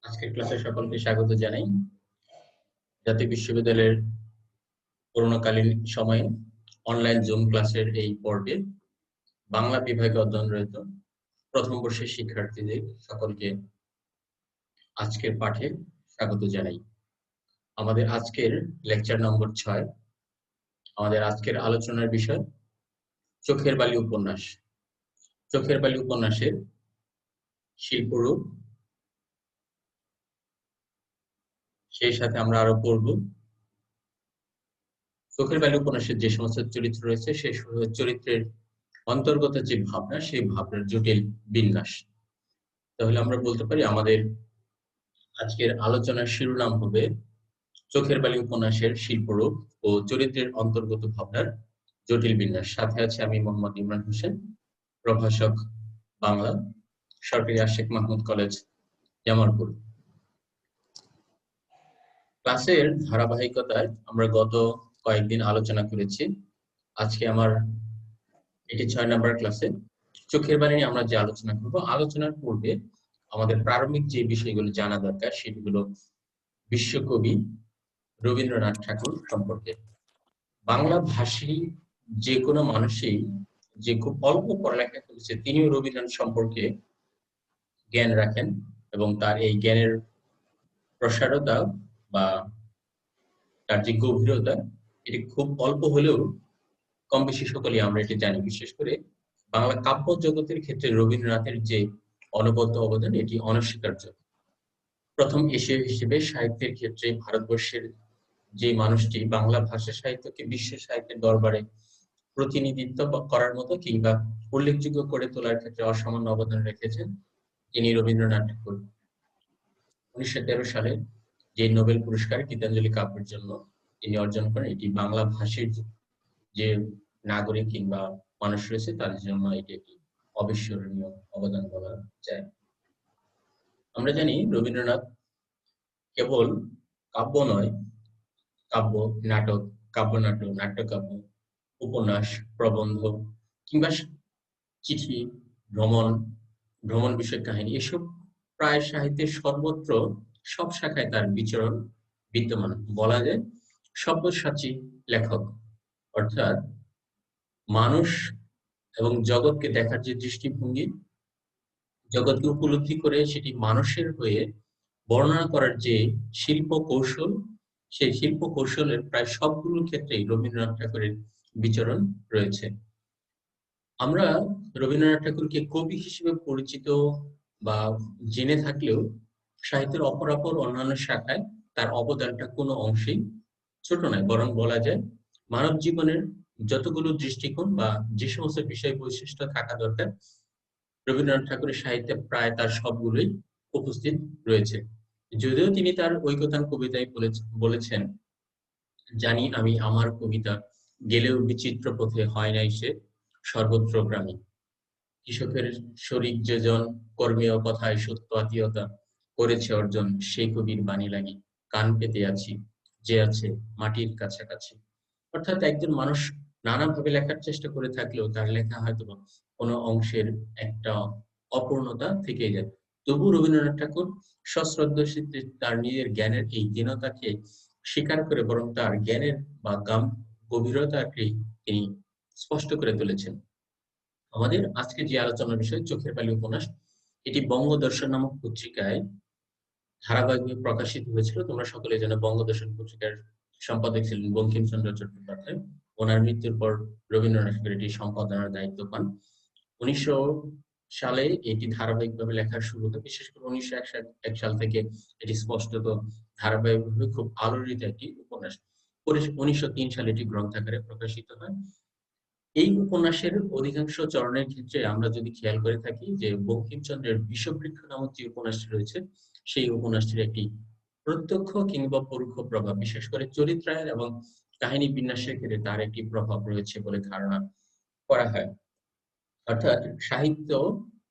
আজকের ক্লাসে সকলকে স্বাগত জানাই। জাতীয় বিশ্ববিদ্যালয়ের করোনাকালীন সময়ে অনলাইন জুম ক্লাসের এই পর্বে বাংলা বিভাগে অধ্যয়নরত প্রথম বর্ষের শিক্ষার্থীদের সকলকে আজকের পাঠে স্বাগত জানাই। আমাদের আজকের লেকচার নম্বর 6। আমাদের আজকের আলোচনার বিষয় চোখের বালি উপন্যাস। চোখের বালি উপন্যাসের শিল্পরূপ, সেই সাথে আমরা আরো পড়ব চোখের বালি উপন্যাসের যে সমস্ত চরিত্র রয়েছে সেই চরিত্রের অন্তর্গত যে ভাবনা, সেই ভাবনার জটিল বিন্যাস। তাহলে আমরা বলতে পারি আমাদের আজকের আলোচনার শিরোনাম হবে চোখের বালি উপন্যাসের শিল্পরূপ ও চরিত্রের অন্তর্গত ভাবনার জটিল বিন্যাস। সাথে আছে আমি মোহাম্মদ ইমরান হোসেন, প্রভাষক বাংলা, সরকারি আশিক মাহমুদ কলেজ, জামালপুর। ক্লাসের ধারাবাহিকতায় আমরা গত কয়েকদিন আলোচনা করেছি। আজকে আমার এটি 6 নম্বর ক্লাসে চোখের বালি নিয়ে আমরা যে আলোচনা করব। আলোচনার পূর্বে আমাদের প্রারম্ভিক যে বিষয়গুলো জানা দরকার সেগুলো বিশ্বকবি রবীন্দ্রনাথ ঠাকুর সম্পর্কে। বাংলা ভাষী যে কোনো মানুষই যে খুব অল্প পড়ালেখা করেছে তিনিও রবীন্দ্রনাথ সম্পর্কে জ্ঞান রাখেন এবং তার এই জ্ঞানের প্রসারতা বা তার যে গভীরতা এটি খুব অল্প হলেও কম বেশি সকলেই আমরা এটি জানি। বিশেষ করে বাংলা কাব্য জগতের ক্ষেত্রে রবীন্দ্রনাথের যে অনবদ্য অবদান এটি অনস্বীকার্য। প্রথম এশীয় হিসেবে সাহিত্যের ক্ষেত্রে ভারতবর্ষের যে মানুষটি বাংলা ভাষা সাহিত্যকে বিশ্ব সাহিত্যের দরবারে প্রতিনিধিত্ব করার মতো কিংবা উল্লেখযোগ্য করে তোলার ক্ষেত্রে অসামান্য অবদান রেখেছেন তিনি রবীন্দ্রনাথ ঠাকুর। 1913 সালে যে নোবেল পুরস্কার গীতাঞ্জলি কাব্যের জন্য তিনি অর্জন করেন, এটি বাংলা ভাষীর যে নাগরিক কিংবা মানুষ রয়েছে তাদের জন্য এটি একটি অবিস্মরণীয় অবদান বলা যায়। আমরা জানি রবীন্দ্রনাথ কেবল কাব্য নয়, কাব্য, নাটক, কাব্যনাটক, নাট্যকাব্য, উপন্যাস, প্রবন্ধ কিংবা চিঠি, ভ্রমণ বিষয়ক কাহিনী, এসব প্রায় সাহিত্যের সর্বত্র সব শাখায় তার বিচরণ বিদ্যমান। বলা যায় সব্যসাচী লেখক, অর্থাৎ মানুষ এবং জগৎকে দেখার যে দৃষ্টিভঙ্গি, জগৎকে উপলব্ধি করে সেটি মানুষের হয়ে বর্ণনা করার যে শিল্প কৌশল, সেই শিল্প কৌশলের প্রায় সবগুলো ক্ষেত্রেই রবীন্দ্রনাথ ঠাকুরের বিচরণ রয়েছে। আমরা রবীন্দ্রনাথ ঠাকুরকে কবি হিসেবে পরিচিত বা জেনে থাকলেও সাহিত্যের অপরাপর অন্যান্য শাখায় তার অবদানটা কোনো অংশেই ছোট নয়, বরং বলা যায় মানব জীবনের যতগুলো দৃষ্টিকোণ বা যে সমস্ত বিষয় বৈশিষ্ট্য থাকা দরকার রবীন্দ্রনাথ ঠাকুরের সাহিত্যে প্রায় তার সবগুলোই উপস্থিত রয়েছে। যদিও তিনি তার ঐকতান কবিতায় বলেছেন, জানি আমি আমার কবিতা গেলেও বিচিত্র পথে হয় নাই সে সর্বত্র গ্রামে। কৃষকের শরিক যেজন কর্মীয় কথায় সত্য আত্মীয়তা করেছে অর্জন, সেই কবির বাণী লাগি কান পেতে আছি যে আছে মাটির কাছাকাছি। অর্থাৎ একজন মানুষ নানাভাবে লেখার চেষ্টা করে থাকলেও তার লেখা হয়তো কোনো অংশের একটা অপূর্ণতা থেকেই যায়। তবু রবীন্দ্রনাথ ঠাকুর সশ্রদ্ধচিত্তে তার নিজের জ্ঞানের এই দীনতাকে স্বীকার করে বরং তার জ্ঞানের বা গভীরতাকে তিনি স্পষ্ট করে তুলেছেন। আমাদের আজকে যে আলোচনার বিষয় চোখের বালি উপন্যাস, এটি বঙ্গদর্শন নামক পত্রিকায় ধারাবাহিকভাবে প্রকাশিত হয়েছিল। তোমরা সকলে জানো বঙ্গদর্শন পত্রিকার সম্পাদক ছিলেন বঙ্কিমচন্দ্র চট্টোপাধ্যায়। ওনার মৃত্যুর পর রবীন্দ্রনাথ ঠাকুর এটি সম্পাদনার দায়িত্ব পান। 1900 সালে এটি ধারাবাহিকভাবে লেখার শুরু হয়। বিশেষ করে 1901 সাল থেকে এটি স্পষ্টত ধারাবাহিকভাবে খুব আলোড়িত একটি উপন্যাস। 1903 সালে এটি গ্রন্থাকারে প্রকাশিত হয়। এই উপন্যাসের অধিকাংশ চরণের ক্ষেত্রে আমরা যদি খেয়াল করে থাকি যে বঙ্কিমচন্দ্রের বিষবৃক্ষ নামক যে উপন্যাসটি রয়েছে সেই উপন্যাসটির একটি প্রত্যক্ষ কিংবা পরোক্ষ প্রভাব, বিশেষ করে চরিত্রায়ন এবং কাহিনী বিন্যাসের ক্ষেত্রে তার একটি প্রভাব রয়েছে বলে ধারণা করা হয়। অর্থাৎ সাহিত্য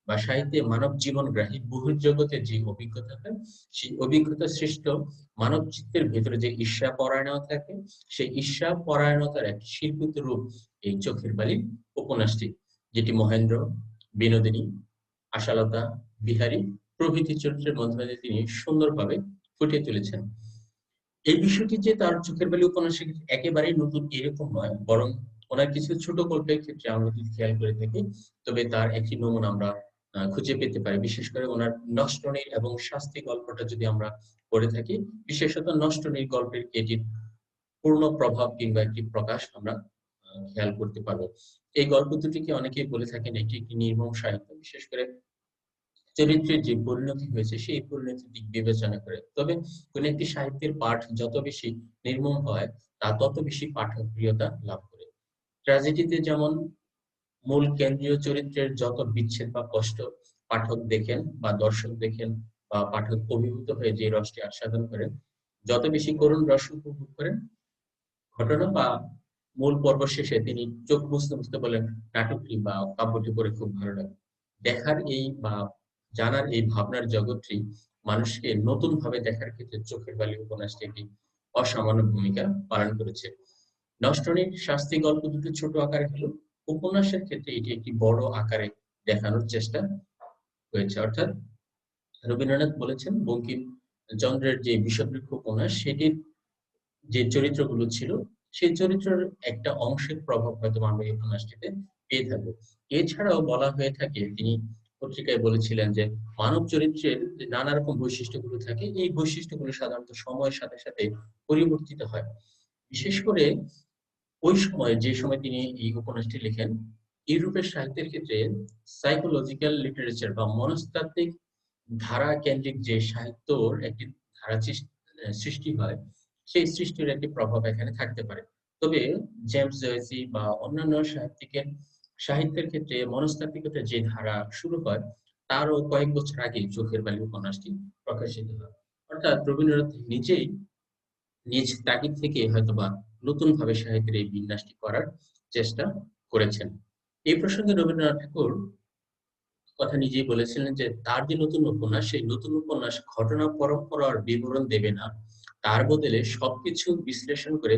বা সাহিত্যে মানব জীবনগ্রাহী বহির্জগতের যে অভিজ্ঞতা হয় সেই অভিজ্ঞতা সৃষ্ট মানব চিত্তের ভেতরে যে ঈর্ষা পরায়ণতা থাকে সেই ঈর্ষা পরায়ণতার একটি শিল্পিত রূপ এই চোখের বালি উপন্যাসটি, যেটি মহেন্দ্র, বিনোদিনী, আশালতা, বিহারী প্রভৃতি চরিত্রের মাধ্যমে তিনি সুন্দরভাবে ফুটিয়ে তুলেছেন। এই বিষয়টি যে তার চোখের বালি উপন্যাসের ক্ষেত্রে একেবারেই নতুন এরকম নয়, বরং ওনার কিছু ছোট গল্পের ক্ষেত্রে আমরা যদি খেয়াল করে থাকি, তবে তার একটি নমুনা আমরা খুঁজে পেতে পারি। বিশেষ করে ওনার নষ্টনীড় এবং শাস্তি গল্পটা যদি আমরা পড়ে থাকি, বিশেষত নষ্টনীড় গল্পের এটির পূর্ণ প্রভাব কিংবা একটি প্রকাশ আমরা খেয়াল করতে পারবো। এই গল্প দুটিকে অনেকেই বলে থাকেন এটি একটি নির্মম সাহিত্য, বিশেষ করে চরিত্রের যে পরিণতি হয়েছে সেই পরিণতির দিক বিবেচনা করে। তবে কোন একটি সাহিত্যের পাঠ যত বেশি নির্মম হয়, তা তত বেশি পাঠকপ্রিয়তা লাভ করে। ট্র্যাজেডিতে যেমন মূল কেন্দ্রীয় চরিত্রের যত বিচ্ছেদ বা কষ্ট পাঠক দেখেন বা দর্শক দেখেন বা পাঠক অভিভূত হয়ে যে রসটি আস্বাদন করেন, যত বেশি করুণ রস উপভোগ করেন, ঘটনা বা মূল পর্ব শেষে তিনি চোখ মুছতে মুছতে বলেন, নাটকটি বা কাব্যটি পড়ে খুব ভালো লাগে। দেখার এই বা জানার এই ভাবনার জগৎটি মানুষকে নতুন ভাবে দেখার ক্ষেত্রে চোখের বালি উপন্যাসটি একটি অসামান্য ভূমিকা পালন করেছে। নষ্টনীড় শাস্তি গল্প দুটো ছোট আকারে হলেও উপন্যাসের ক্ষেত্রে এটি একটি বড় আকারে দেখানোর চেষ্টা হয়েছে। অর্থাৎ রবীন্দ্রনাথ বলেছেন বঙ্কিমচন্দ্রের যে বিষবৃক্ষ উপন্যাস সেটির যে চরিত্রগুলো ছিল, সেই চরিত্রের একটা অংশের প্রভাব হয়তো আমরা এই উপন্যাসটিতে পেয়ে থাকবো। এছাড়াও বলা হয়ে থাকে, তিনি পত্রিকায় বলেছিলেন যে মানব চরিত্রের যে নানা রকম বৈশিষ্ট্যগুলো থাকে, এই বৈশিষ্ট্যগুলো সাধারণত সময়ের সাথে সাথে পরিবর্তিত হয়। বিশেষ করে ওই সময় যে সময় তিনি এই উপন্যাসটি লেখেন, ইউরোপের সাহিত্যের ক্ষেত্রে সাইকোলজিক্যাল লিটারেচার বা মনস্তাত্ত্বিক ধারা কেন্দ্রিক যে সাহিত্যর একটি ধারা সৃষ্টি হয়, সেই সৃষ্টির একটি প্রভাব এখানে থাকতে পারে। তবে জেমস জয়েসি বা অন্যান্য সাহিত্যের ক্ষেত্রে মনস্তাত্ত্বিকতার যে ধারা শুরু হয়, তারও কয়েক বছর আগে চোখের বালি উপন্যাসটি প্রকাশিত হয়। অর্থাৎ রবীন্দ্রনাথ নিজেই নিজ তাগিদ থেকে হয়তোবা নতুন ভাবে সাহিত্যের এই বিন্যাসটি করার চেষ্টা করেছেন। এই প্রসঙ্গে রবীন্দ্রনাথ ঠাকুর কথা নিজেই বলেছিলেন যে তার যে নতুন উপন্যাস, সেই নতুন উপন্যাস ঘটনা পরম্পরার বিবরণ দেবে না, তার বদলে সবকিছু বিশ্লেষণ করে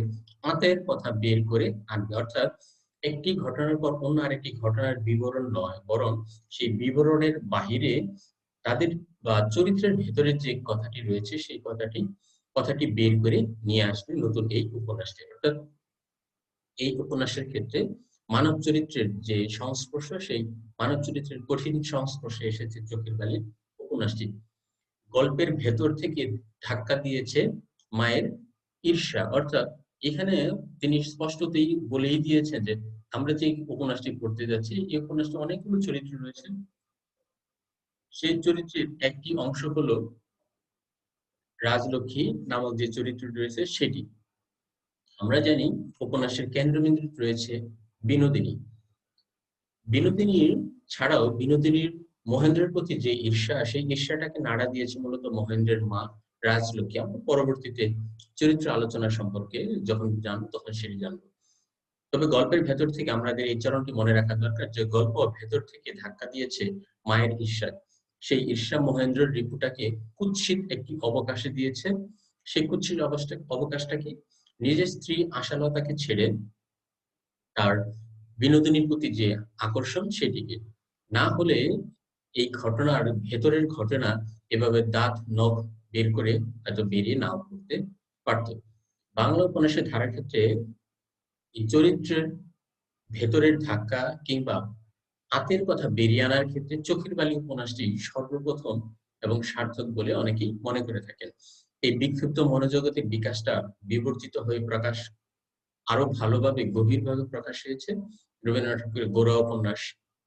আঁতের কথা বের করে আনবে। অর্থাৎ একটি ঘটনার পর অন্য আরেকটি ঘটনার বিবরণ নয়, বরং সেই বিবরণের বাহিরে তাদের বা চরিত্রের ভেতরে যে কথাটি রয়েছে সেই কথাটি বের করে নিয়ে আসবে নতুন এই উপন্যাসটি। অর্থাৎ এই উপন্যাসের ক্ষেত্রে মানব চরিত্রের যে সংস্পর্শ, সেই মানব চরিত্রের কঠিন সংস্পর্শে এসেছে চোখের বালির উপন্যাসটি। গল্পের ভেতর থেকে ধাক্কা দিয়েছে মায়ের ঈর্ষা। অর্থাৎ এখানে তিনি স্পষ্টতই বলেই দিয়েছেন যে আমরা যে উপন্যাসটি পড়তে যাচ্ছি, এই উপন্যাসটি অনেকগুলো চরিত্র রয়েছে। সেই চরিত্রের একটি অংশ হলো রাজলক্ষ্মী নামক যে চরিত্রটি রয়েছে সেটি। আমরা জানি উপন্যাসের কেন্দ্রবিন্দুতে রয়েছে বিনোদিনী। বিনোদিনীর ছাড়াও বিনোদিনীর মহেন্দ্রের প্রতি যে ঈর্ষা, সেই ঈর্ষাটাকে নাড়া দিয়েছে মূলত মহেন্দ্রের মা রাজলক্ষ্মী। আমরা পরবর্তীতে চরিত্র আলোচনা সম্পর্কে যখন জানবো তখন সেটি জানবো। তবে গল্পের ভেতর থেকে আমাদের এই চরণটি মনে রাখা দরকার যে গল্প ভেতর থেকে ধাক্কা দিয়েছে মায়ের ঈর্ষা। সেই ঈর্ষা মহেন্দ্রের রিপুটাকে কুৎসিত একটি অবকাশে দিয়েছে। সেই কুৎসিত অবকাশটাকে নিজের স্ত্রী আশালতাকে ছেড়ে তার বিনোদিনীর প্রতি যে আকর্ষণ সেটিকে। না হলে এই ঘটনার ভেতরের ঘটনা এভাবে দাঁত নখ বের করে হয়তো বেরিয়ে নাও করতে পারত। বাংলা উপন্যাসের ধারার ক্ষেত্রে এই চরিত্রের ভেতরের ধাক্কা কিংবা আতের কথা বেরিয়ে আনার ক্ষেত্রে চোখের বালি উপন্যাসটি সর্বপ্রথম এবং সার্থক বলে অনেকেই মনে করে থাকেন। এই বিক্ষিপ্ত মনোজগতের বিকাশটা বিবর্জিত হয়ে আরো ভালোভাবে গভীরভাবে প্রকাশ হয়েছে রবীন্দ্রনাথ ঠাকুরের গোরা উপন্যাস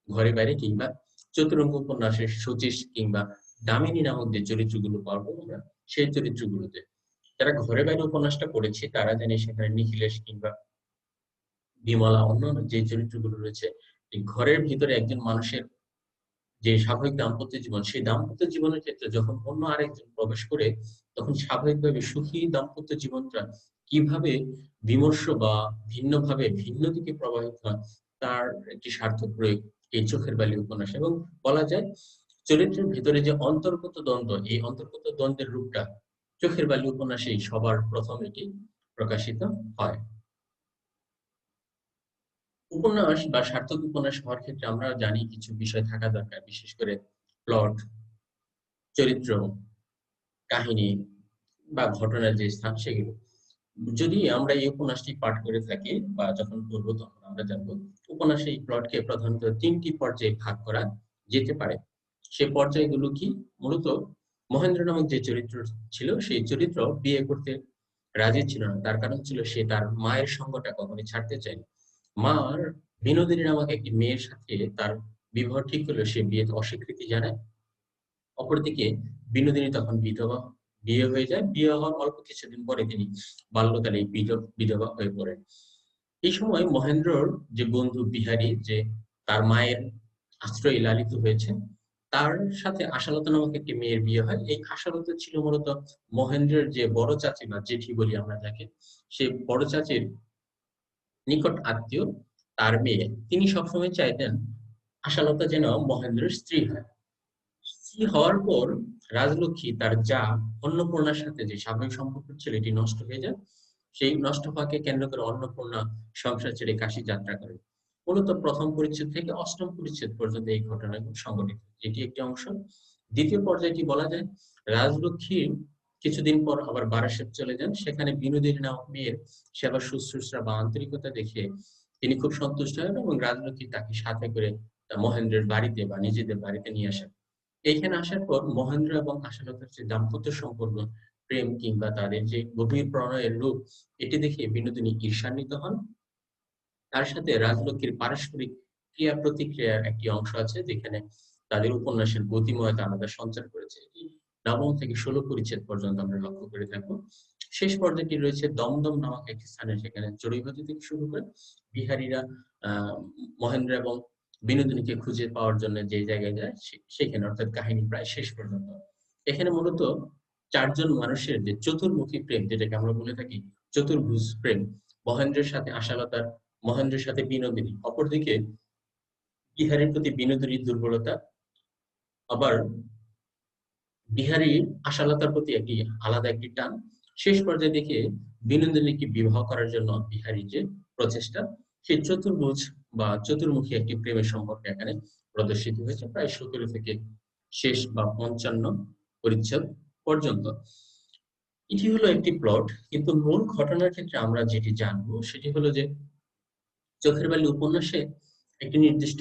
ঘরে বাইরে কিংবা চতুরঙ্গ উপন্যাসের শচীশ কিংবা দামিনী নামক যে চরিত্রগুলো পাবো আমরা, সেই চরিত্রগুলোতে। যারা ঘরে বাইরে উপন্যাসটা পড়েছি তারা জানি সেখানে নিখিলেশ কিংবা বিমলা অন্যান্য যে চরিত্রগুলো রয়েছে, এই ঘরের ভিতরে একজন মানুষের যে স্বাভাবিক দাম্পত্য জীবন, সেই দাম্পত্য জীবনের ক্ষেত্রে যখন অন্য আরেকজন প্রবেশ করে, তখন স্বাভাবিকভাবে সুখী দাম্পত্য জীবনটা কিভাবে বিমর্ষ বা ভিন্নভাবে ভিন্ন দিকে প্রবাহিত হয়, তার একটি সার্থক প্রয়োগ এই চোখের বালি উপন্যাস। এবং বলা যায় চরিত্রের ভিতরে যে অন্তর্গত দ্বন্দ্ব, এই অন্তর্গত দ্বন্দ্বের রূপটা চোখের বালি উপন্যাসেই সবার প্রথম এটি প্রকাশিত হয়। উপন্যাস বা সার্থক উপন্যাস হওয়ার ক্ষেত্রে আমরা জানি কিছু বিষয় থাকা দরকার, বিশেষ করে প্লট, চরিত্র, কাহিনী বা ঘটনার যে স্থান সেগুলো। যদি আমরা এই উপন্যাসটি পাঠ করে থাকি বা যখন পড়ব তখন আমরা জানবো উপন্যাসে এই প্লটকে প্রধানত ৩ টি পর্যায়ে ভাগ করা যেতে পারে। সেই পর্যায়গুলো কি? মূলত মহেন্দ্র নামক যে চরিত্র ছিল সেই চরিত্র বিয়ে করতে রাজি ছিল না। তার কারণ ছিল সে তার মায়ের সঙ্গটা কখনোই ছাড়তে চায়নি। মার বিনোদিনী নামক একটি মেয়ের সাথে তার বিবাহ ঠিক হলেও সে বিয়েতে অস্বীকৃতি জানায়। অপরদিকে বিনোদিনী তখন বিধবা, বিয়ে হয়ে যায়। বিয়ে হওয়ার অল্প কিছুদিন পরে তিনি বাল্যকালেই বিধবা হয়ে পড়েন। এই সময় মহেন্দ্রর যে বন্ধু বিহারী, যে তার মায়ের আশ্রয়ে লালিত হয়েছে, তার সাথে আশালতা নামক একটি মেয়ের বিয়ে হয়। এই আশালতা ছিল মূলত মহেন্দ্রের যে বড় চাচী বা জেঠি বলি আমরা যাকে, সে বড় চাচীর নিকট আত্মীয়, তার মেয়ে। তিনি সবসময় চাইতেন আশালতা যেন মহেন্দ্রের স্ত্রী হয়। স্ত্রী হওয়ার পর রাজলক্ষ্মী তার যা অন্নপূর্ণার সাথে যে স্বাভাবিক সম্পর্ক ছিল এটি নষ্ট হয়ে যায়। সেই নষ্ট হওয়াকে কেন্দ্র করে অন্নপূর্ণা সংসার ছেড়ে কাশী যাত্রা করে। মূলত প্রথম পরিচ্ছেদ থেকে অষ্টম পরিচ্ছেদ পর্যন্ত এই ঘটনাগুলো সংঘটিত। এটি একটি অংশ। দ্বিতীয় পর্যায়টি বলা যায় রাজলক্ষ্মী কিছুদিন পর আবার বারাসত চলে যান। সেখানে বিনোদিনী নামক মেয়ের সেবা শুশ্রূষা বা আন্তরিকতা দেখে তিনি খুব সন্তুষ্ট হন এবং রাজলক্ষ্মী তাকে সাথে করে মহেন্দ্রের বাড়িতে বা নিজেদের বাড়িতে নিয়ে আসেন। এইখানে আসার পর মহেন্দ্র এবং আশালতার যে দাম্পত্য সম্পর্ক, প্রেম কিংবা তাদের যে গভীর প্রণয়ের রূপ, এটি দেখে বিনোদিনী ঈর্ষান্বিত হন। তার সাথে রাজলক্ষ্মীর পারস্পরিক ক্রিয়া প্রতিক্রিয়ার একটি অংশ আছে যেখানে তাদের উপন্যাসের গতিময়তা আলাদা সঞ্চার করেছে। এটি নবম থেকে ১৬ পরিচ্ছেদ পর্যন্ত আমরা লক্ষ্য করে থাকবো। শেষ পর্যায়টি রয়েছে দমদম নামক একটি স্থানে, সেখানে চড়ুইভাতি থেকে শুরু করে বিহারীরা আহ মহেন্দ্র এবং বিনোদিনীকে খুঁজে পাওয়ার জন্য যে জায়গায় যায় সেখানে, অর্থাৎ কাহিনী প্রায় শেষ পর্যন্ত। এখানে মূলত ৪ জন মানুষের যে চতুর্মুখী প্রেম, যেটাকে আমরা বলে থাকি চতুর্ভুজ প্রেম, মহেন্দ্রের সাথে আশালতার, মহেন্দ্রের সাথে বিনোদিনী, অপরদিকে বিহারীর প্রতি বিনোদিনীর দুর্বলতা, আবার বিহারীর আশালতার প্রতি একটি আলাদা একটি টান, শেষ পর্যায়ে দেখে বিনোদিনীকে বিবাহ করার জন্য বিহারীর যে প্রচেষ্টা, সেই চতুর্ভুজ বা চতুর্মুখী একটি প্রেমের সম্পর্কে এখানে প্রদর্শিত হয়েছে প্রায় ১৭ থেকে শেষ বা ৫৫ পরিচ্ছদ পর্যন্ত। এটি হলো একটি প্লট, কিন্তু মূল ঘটনার ক্ষেত্রে আমরা যেটি জানবো সেটি হলো যে চোখের বালি উপন্যাসে একটি নির্দিষ্ট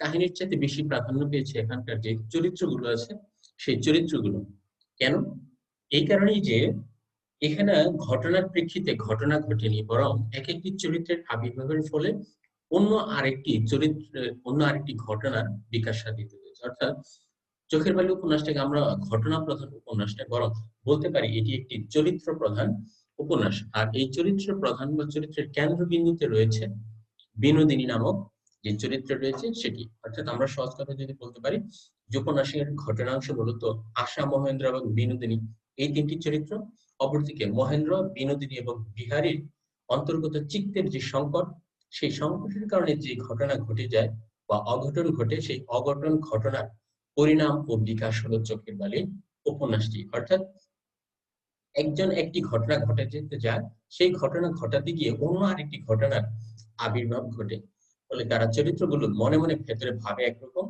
কাহিনীর চাইতে বেশি প্রাধান্য পেয়েছে এখানকার যে চরিত্রগুলো আছে সেই চরিত্রগুলো। কেন? এই কারণেই যে এখানে ঘটনার প্রেক্ষিতে ঘটনা ঘটেনি, বরং এক একটি চরিত্রের আবির্ভাবের ফলে অন্য আরেকটি ঘটনার বিকাশ সাধিত হয়েছে। অর্থাৎ চোখের বালি উপন্যাসটাকে আমরা ঘটনা প্রধান উপন্যাস নয়, বরং বলতে পারি এটি একটি চরিত্র প্রধান উপন্যাস। আর এই চরিত্র প্রধান বা চরিত্রের কেন্দ্রবিন্দুতে রয়েছে বিনোদিনী নামক যে চরিত্র রয়েছে সেটি। অর্থাৎ আমরা সহজ কথা যদি বলতে পারি যে উপন্যাসের ঘটনাংশ মূলত আশা, মহেন্দ্র এবং বিনোদিনী, এই ৩টি চরিত্র। অপরদিকে মহেন্দ্র, বিনোদিনী এবং বিহারীর অন্তর্গত চিত্তের যে সংকট, সেই সংকটের কারণে যে ঘটনা ঘটে যায় বা অঘটন ঘটে, সেই অঘটন ঘটনার পরিণাম ও বিকাশ হলো চোখের বালি উপন্যাসটি। অর্থাৎ একজন একটি ঘটনা ঘটে যেতে যায়, সেই ঘটনা ঘটাতে গিয়ে অন্য আরেকটি ঘটনার আবির্ভাব ঘটে। ফলে তারা চরিত্রগুলো মনে মনে ভেতরে ভাবে একরকম,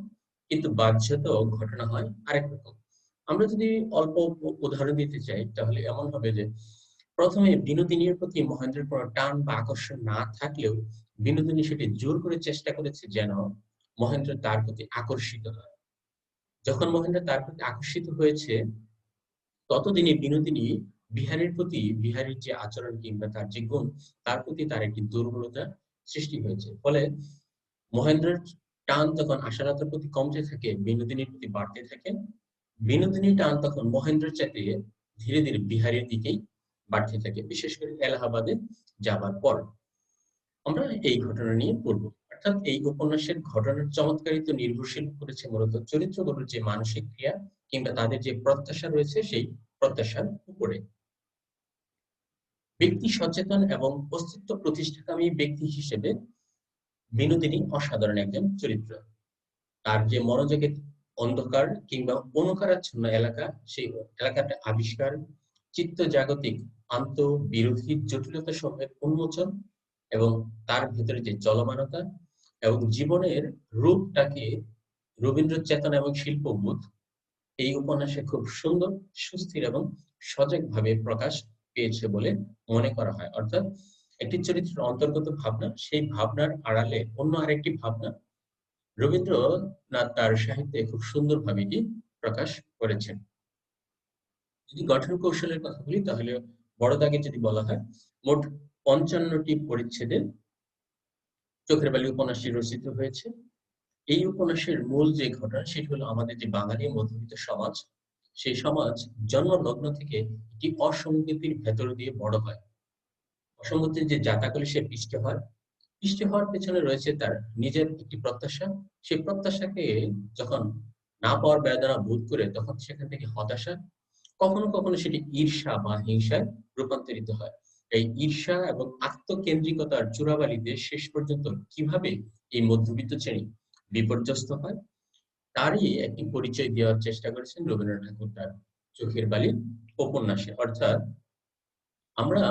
কিন্তু বাহ্যত ঘটনা হয় আরেক রকম। আমরা যদি অল্প উদাহরণ দিতে চাই তাহলে এমন হবে যে প্রথমে বিনোদিনীর প্রতি মহেন্দ্রের কোনো টান বা আকর্ষণ না থাকলেও বিনোদিনী সেটি জোর করে চেষ্টা করেছে যেন মহেন্দ্র তার প্রতি আকর্ষিত হয়। যখন মহেন্দ্র তার প্রতি আকর্ষিত হয়েছে ততদিনে বিনোদিনী বিহারীর যে আচরণ কিংবা তার যে গুণ, তার প্রতি তার একটি দুর্বলতা সৃষ্টি হয়েছে। ফলে মহেন্দ্রের টান তখন আশালতার প্রতি কমতে থাকে, বিনোদিনীর প্রতি বাড়তে থাকে। বিনোদিনীর টান তখন মহেন্দ্রের চাইতে ধীরে ধীরে বিহারীর দিকেই বাড়তে থাকে, বিশেষ করে এলাহাবাদে যাবার পর। আমরা এই ঘটনা নিয়ে পড়ব। অর্থাৎ এই উপন্যাসের ঘটনার চমৎকারিত্ব নির্ভরশীল করেছে মূলত চরিত্রগুলোর যে মানসিক ক্রিয়া কিংবা তাদের যে প্রত্যাশা রয়েছে সেই প্রত্যাশার উপরে। ব্যক্তি সচেতন এবং অস্তিত্ব প্রতিষ্ঠাকামী ব্যক্তি হিসেবে বিনোদিনী অসাধারণ একজন চরিত্র। তার যে মনোযোগের অন্ধকার কিংবা অনুকারাচ্ছন্ন এলাকা, সেই এলাকাটা আবিষ্কার, চিত্ত জাগতিক আন্তঃবিরোধী জটিলতা সমূহের উন্মোচন এবং তার ভেতরে যে চলমানতা এবং জীবনের রূপটাকে রবীন্দ্র চেতনা এবং শিল্পবোধ এই উপন্যাসে খুব সুন্দর, সুস্থির এবং সজীবভাবে প্রকাশ পেয়েছে বলে মনে করা হয়। অর্থাৎ একটি চরিত্রের অন্তর্গত ভাবনা, সেই ভাবনার আড়ালে অন্য আরেকটি ভাবনা রবীন্দ্রনাথ তার সাহিত্যে খুব সুন্দরভাবে এটি প্রকাশ করেছেন। যদি গঠন কৌশলের কথা বলি তাহলে বড় দাগে যদি বলা হয়, মোট ৫৫টি পরিচ্ছেদে চোখের বালি উপন্যাসটি রচিত হয়েছে। এই উপন্যাসের মূল যে ঘটনা সেটি হলো আমাদের যে বাঙালি মধ্যবিত্ত সমাজ, সেই সমাজ জন্মলগ্ন থেকে একটি অসঙ্গতির ভেতর দিয়ে বড় হয়। অসঙ্গতির যে জাতাকলে সে পিষ্ট হয়, পিষ্ট হওয়ার পেছনে রয়েছে তার নিজের একটি প্রত্যাশা। সেই প্রত্যাশাকে যখন না পাওয়ার বেদনা বোধ করে তখন সেখান থেকে হতাশা, কখনো কখনো সেটি ঈর্ষা বা হিংসায় রূপান্তরিত হয়। এই ঈর্ষা এবং আত্মকেন্দ্রিকতার চূড়াবালিতে শেষ পর্যন্ত কিভাবে এই মধ্যবিত্ত শ্রেণী বিপর্যস্ত হয় তারই একটি পরিচয় দেওয়ার চেষ্টা করেছেন রবীন্দ্রনাথ ঠাকুর তার চোখের বালি উপন্যাসে। অর্থাৎ আমরা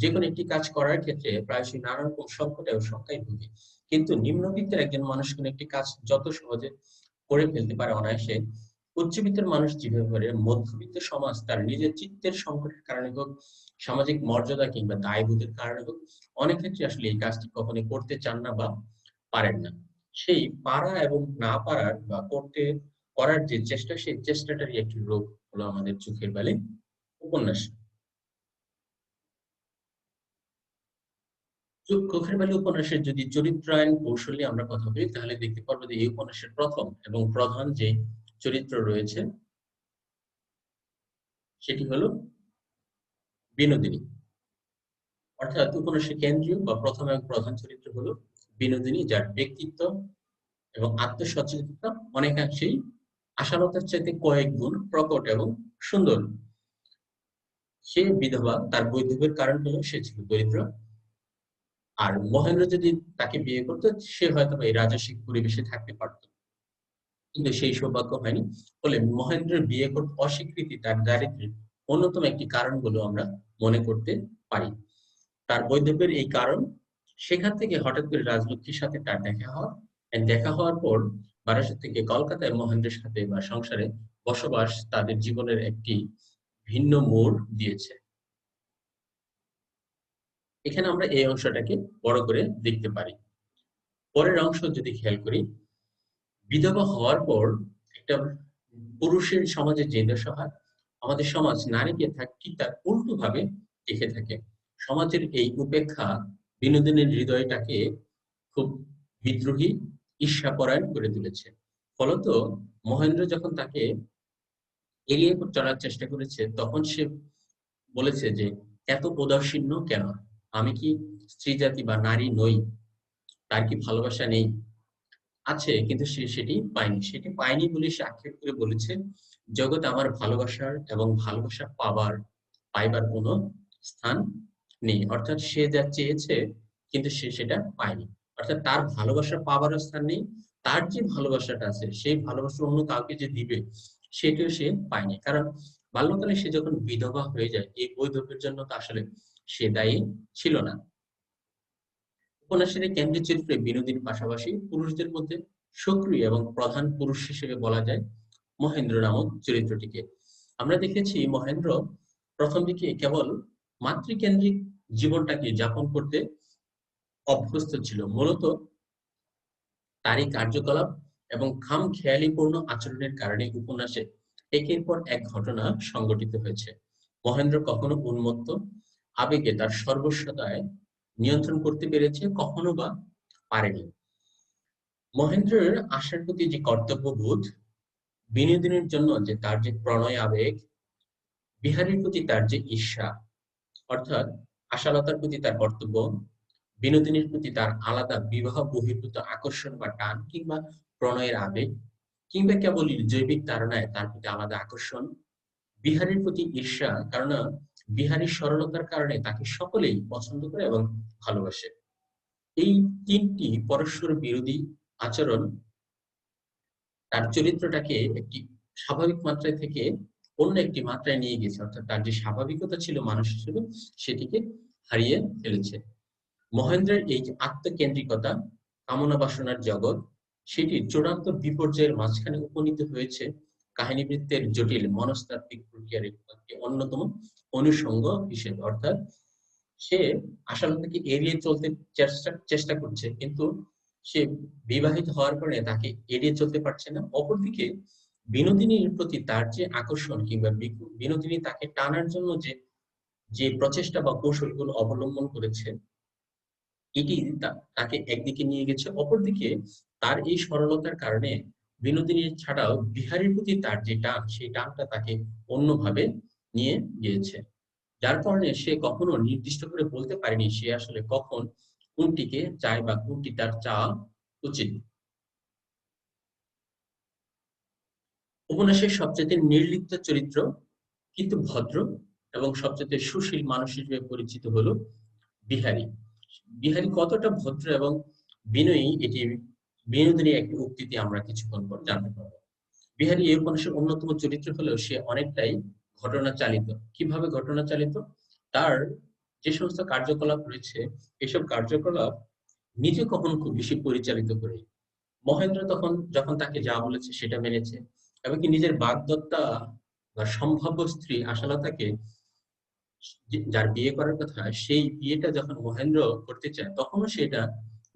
যেকোনো একটি কাজ করার ক্ষেত্রে প্রায়শই নানা রকম সংকটে ও শঙ্কায় ভুগি। কিন্তু নিম্নবিত্তের একজন মানুষ কোনো একটি কাজ যত সহজে করে ফেলতে পারে অনায়াসে, উচ্চবিত্তের মানুষ যেভাবে পারে, মধ্যবিত্ত সমাজ তার নিজের চিত্তের সংকটের কারণে হোক, সামাজিক মর্যাদা কিংবা দায়বোধের কারণে হোক, অনেক ক্ষেত্রে আসলে এই কাজটি কখনোই করতে চান না বা পারেন না। সেই পারা এবং না পারার বা করার যে চেষ্টা, সেই চেষ্টাটারই একটি রূপ হলো আমাদের চোখের বালি উপন্যাস। চোখের বালি উপন্যাসের যদি চরিত্রায়ন কৌশল নিয়ে আমরা কথা বলি তাহলে দেখতে পারবো যে এই উপন্যাসের প্রথম এবং প্রধান যে চরিত্র রয়েছে সেটি হলো বিনোদিনী। অর্থাৎ উপন্যাসের কেন্দ্রীয় বা প্রথম এবং প্রধান চরিত্র হলো বিনোদিনী, যার ব্যক্তিত্ব এবং আত্মসচেতনতা অনেকাংশেই আশালতার চাইতে কয়েক গুণ প্রকট এবং সুন্দর। সে বিধবা, তার বৈধব্যের কারণ হলো সে ছিল দরিদ্র। আর মহেন্দ্র যদি তাকে বিয়ে করতো সে হয়তো এই রাজস্বিক পরিবেশে থাকতে পারত, কিন্তু সেই সৌভাগ্য হয়নি। ফলে মহেন্দ্রের বিয়ে করতে অস্বীকৃতি তার দারিদ্র্যের অন্যতম একটি কারণ বলে আমরা মনে করতে পারি। তার বৈধব্যের এই কারণ, সেখান থেকে হঠাৎ করে রাজলক্ষ্মীর সাথে তার দেখা হওয়া, দেখা হওয়ার পর বারাসাত থেকে কলকাতায় মহেন্দ্রের সাথে বা সংসারে বসবাস তাদের জীবনের একটি ভিন্ন মোড় দিয়েছে। এখানে আমরা এই অংশটাকে বড় করে দেখতে পারি। পরের অংশ যদি খেয়াল করি, বিধবা হওয়ার পর একটা পুরুষের সমাজে যে দশা হয়, আমাদের সমাজ নারীকে ঠিক তার উল্টো ভাবে দেখে থাকে। সমাজের এই উপেক্ষা বিনোদিনীর হৃদয়টাকে খুব বিদ্রোহী, ঈর্ষাপরায়ণ করে তুলেছে। ফলত মহেন্দ্র যখন তাকে এড়িয়ে চলার চেষ্টা করেছে তখন সে বলেছে যে এত উদাসীন্য কেন, আমি কি স্ত্রী জাতি বা নারী নই, তার কি ভালোবাসা নেই? আছে, কিন্তু সে সেটি পায়নি। সেটি পায়নি বলে সে আক্ষেপ করে বলেছে, জগতে আমার ভালোবাসার এবং ভালোবাসা পাইবার কোনো স্থান নেই। অর্থাৎ সে যা চেয়েছে কিন্তু সে সেটা পায়নি। অর্থাৎ তার ভালোবাসা পাবারও স্থান নেই। তার যে ভালোবাসাটা আছে সেই ভালোবাসা অন্য কাউকে যে দিবে সেটিও সে পায়নি। কারণ বাল্যকালে সে যখন বিধবা হয়ে যায় এই বৈধব্যের জন্য তো আসলে সে দায়ী ছিল না। উপন্যাসের কেন্দ্রীয় চরিত্রে বিনোদিনীর পাশাপাশি পুরুষদের মধ্যে সক্রিয় এবং প্রধান পুরুষ হিসেবে বলা যায় মহেন্দ্র নামক চরিত্রটিকে। আমরা দেখেছি মহেন্দ্র প্রথম দিকে কেবল মাতৃকেন্দ্রিক জীবনটাকে যাপন করতে অভ্যস্ত ছিল। মূলত তারই কার্যকলাপ এবং খামখেয়ালিপূর্ণ আচরণের কারণে উপন্যাসে একের পর এক ঘটনা সংঘটিত হয়েছে। মহেন্দ্র কখনো উন্মত্ত আবেগে তার সর্বস্বতায় নিয়ন্ত্রণ করতে পেরেছে, কখনো বা পারেনি। মহেন্দ্রের আশার প্রতি যে কর্তব্যবোধ, বিনোদিনীর জন্য যে তার যে প্রণয় আবেগ, বিহারীর প্রতি তার যে ঈর্ষা, অর্থাৎ আশালতার প্রতি তার কর্তব্য, বিনোদিনীর প্রতি তার আলাদা বিবাহ বহির্ভূত আকর্ষণ বা টান কিংবা প্রণয়ের আবেগ, কিংবা কেবল জৈবিক তাড়নায় তার প্রতি আলাদা আকর্ষণ, বিহারীর প্রতি ঈর্ষা, কারণ বিহারীর সরলতার কারণে তাকে সকলেই পছন্দ করে এবং ভালোবাসে। এই তিনটি পরস্পর বিরোধী আচরণ তার চরিত্রটাকে একটি স্বাভাবিক মাত্রায় থেকে অন্য একটি মাত্রায় নিয়ে গেছে। অর্থাৎ তার যে স্বাভাবিকতা ছিল মানুষ হিসেবে সেটিকে হারিয়ে ফেলেছে। মহেন্দ্রের এই যে আত্মকেন্দ্রিকতা, কামনা বাসনার জগৎ, সেটি চূড়ান্ত বিপর্যয়ের মাঝখানে উপনীত হয়েছে কাহিনীবৃত্তের জটিল মনস্তাত্ত্বিক প্রক্রিয়ার একটি অন্যতম অনুষঙ্গ হিসেবে। অর্থাৎ সে আশালতাকে এড়িয়ে চলতে চেষ্টা করছে, কিন্তু সে বিবাহিত হওয়ার কারণে তাকে এড়িয়ে চলতে পারছে না। অপরদিকে বিনোদিনীর প্রতি তার যে আকর্ষণ কিংবা বিনোদিনী তাকে টানার জন্য যে যে প্রচেষ্টা বা কৌশলগুলো অবলম্বন করেছে, এটি তাকে একদিকে নিয়ে গেছে। অপরদিকে তার এই সরলতার কারণে বিনোদিনীর ছাড়াও বিহারীর প্রতি তার যে টান, সেই টানটা তাকে অন্যভাবে নিয়ে গিয়েছে। যার কারণে সে কখনো নির্দিষ্ট করে বলতে পারেনি সে আসলে কখন কোনটিকে চায় বা কোনটি তার চাওয়া উচিত। উপন্যাসের সবচেয়ে নির্লিপ্ত চরিত্র কিন্তু ভদ্র এবং সবচেয়ে সুশীল মানুষ হিসেবে পরিচিত হলো বিহারী। বিহারী কতটা ভদ্র এবং বিনয়ী, এটি বিনোদিনীর একটি উক্তিতে আমরা কিছুক্ষণ পর জানতে পারবো। বিহারী এই উপন্যাসের অন্যতম চরিত্র হলেও সে অনেকটাই ঘটনা চালিত। কিভাবে ঘটনা চালিত? তার যে সমস্ত কার্যকলাপ রয়েছে, এসব কার্যকলাপ নিজে কখনো খুব বেশি পরিচালিত করে। মহেন্দ্র তখন যখন তাকে যা বলেছে সেটা মেনেছে, এমনকি নিজের বাগদত্তা বা সম্ভাব্য স্ত্রী আশালতাকে, যার বিয়ে করার কথা, সেই বিয়েটা যখন মহেন্দ্র করতে চায় তখনও সেটা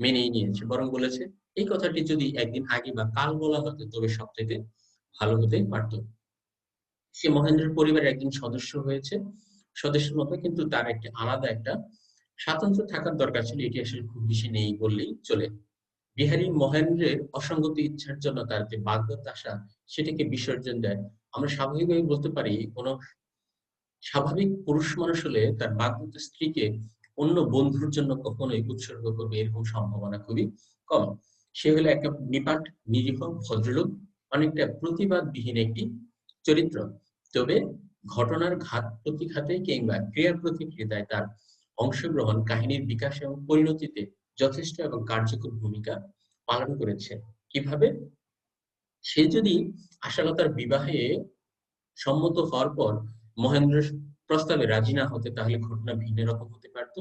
মেনেই নিয়েছে, বরং বলেছে এই কথাটি যদি একদিন আগে বা কাল বলা হতো তবে সবচেয়ে ভালো হতে পারত। সে মহেন্দ্রের পরিবারের একজন সদস্য হয়েছে, সদস্যের মতো, কিন্তু তার একটা আলাদা একটা স্বাতন্ত্র্য থাকার দরকার ছিল, এটি আসলে খুব বেশি নেই বললেই চলে। বিহারী মহেন্দ্রের অসঙ্গত ইচ্ছার জন্য তার যে বাগদত্ত আশা, সেটাকে বিসর্জন দেয়। আমরা স্বাভাবিকভাবে বলতে পারি কোন স্বাভাবিক পুরুষ মানুষ হলে তার বাগদত্ত স্ত্রীকে অন্য বন্ধুর জন্য কখনোই উৎসর্গ করবে এরকম সম্ভাবনা খুবই কম। সে হলো একটা নিপাট নিরীহ ভদ্রলোক, অনেকটা প্রতিবাদবিহীন একটি চরিত্র। তবে ঘটনার ঘাত প্রতিঘাতে কিংবা ক্রিয়া প্রতিক্রিয়ায় তার অংশগ্রহণ কাহিনীর বিকাশ এবং পরিণতিতে যথেষ্ট এবং কার্যকর ভূমিকা পালন করেছে। কিভাবে? সে যদি আশালতার বিবাহে সম্মত হওয়ার পর মহেন্দ্রের প্রস্তাবে রাজি না হতে, তাহলে ঘটনা ভিন্ন রকম হতে পারত।